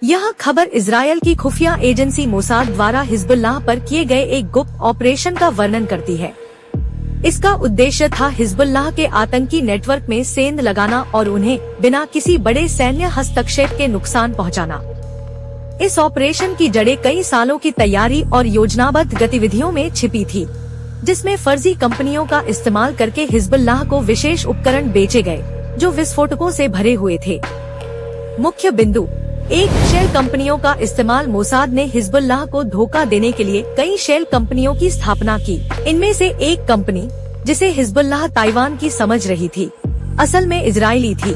यह खबर इजरायल की खुफिया एजेंसी मोसाद द्वारा हिजबुल्लाह पर किए गए एक गुप्त ऑपरेशन का वर्णन करती है। इसका उद्देश्य था हिजबुल्लाह के आतंकी नेटवर्क में सेंध लगाना और उन्हें बिना किसी बड़े सैन्य हस्तक्षेप के नुकसान पहुंचाना। इस ऑपरेशन की जड़ें कई सालों की तैयारी और योजनाबद्ध गतिविधियों में छिपी थी, जिसमें फर्जी कंपनियों का इस्तेमाल करके हिजबुल्लाह को विशेष उपकरण बेचे गए जो विस्फोटकों से भरे हुए थे। मुख्य बिंदु एक, शेल कंपनियों का इस्तेमाल। मोसाद ने हिजबुल्लाह को धोखा देने के लिए कई शेल कंपनियों की स्थापना की। इनमें से एक कंपनी, जिसे हिजबुल्लाह ताइवान की समझ रही थी, असल में इजरायली थी।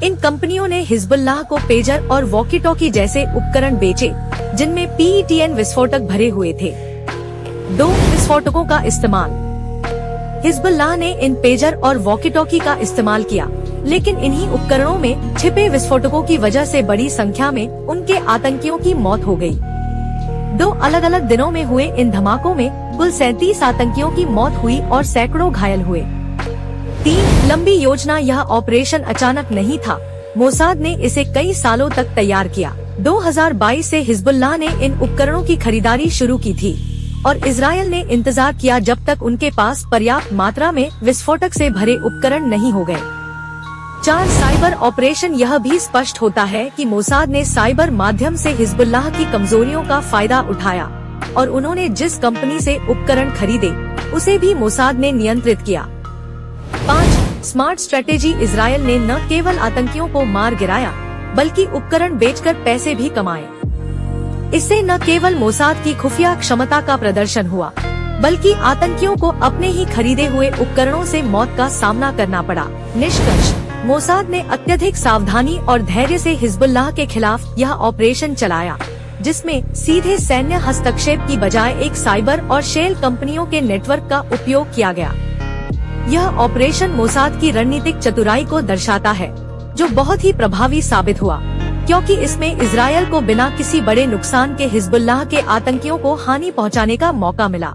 इन कंपनियों ने हिजबुल्लाह को पेजर और वॉकी टॉकी जैसे उपकरण बेचे, जिनमें PETN विस्फोटक भरे हुए थे। 2 विस्फोटकों का इस्तेमाल। हिजबुल्लाह ने इन पेजर और वॉकी टॉकी का इस्तेमाल किया, लेकिन इन्हीं उपकरणों में छिपे विस्फोटकों की वजह से बड़ी संख्या में उनके आतंकियों की मौत हो गई। 2 अलग अलग दिनों में हुए इन धमाकों में कुल 37 आतंकियों की मौत हुई और सैकड़ों घायल हुए। 3 लंबी योजना। यह ऑपरेशन अचानक नहीं था, मोसाद ने इसे कई सालों तक तैयार किया। 2022 से हिजबुल्लाह ने इन उपकरणों की खरीदारी शुरू की थी और इजरायल ने इंतजार किया जब तक उनके पास पर्याप्त मात्रा में विस्फोटक से भरे उपकरण नहीं हो गए। 4 साइबर ऑपरेशन। यह भी स्पष्ट होता है कि मोसाद ने साइबर माध्यम से हिजबुल्लाह की कमजोरियों का फायदा उठाया और उन्होंने जिस कंपनी से उपकरण खरीदे उसे भी मोसाद ने नियंत्रित किया। 5 स्मार्ट स्ट्रेटेजी। इजरायल ने न केवल आतंकियों को मार गिराया, बल्कि उपकरण बेचकर पैसे भी कमाए। इससे न केवल मोसाद की खुफिया क्षमता का प्रदर्शन हुआ, बल्कि आतंकियों को अपने ही खरीदे हुए उपकरणों से मौत का सामना करना पड़ा। निष्कर्ष, मोसाद ने अत्यधिक सावधानी और धैर्य से हिजबुल्लाह के खिलाफ यह ऑपरेशन चलाया, जिसमें सीधे सैन्य हस्तक्षेप की बजाय एक साइबर और शेल कंपनियों के नेटवर्क का उपयोग किया गया। यह ऑपरेशन मोसाद की रणनीतिक चतुराई को दर्शाता है, जो बहुत ही प्रभावी साबित हुआ, क्योंकि इसमें इजरायल को बिना किसी बड़े नुकसान के हिजबुल्लाह के आतंकियों को हानि पहुंचाने का मौका मिला।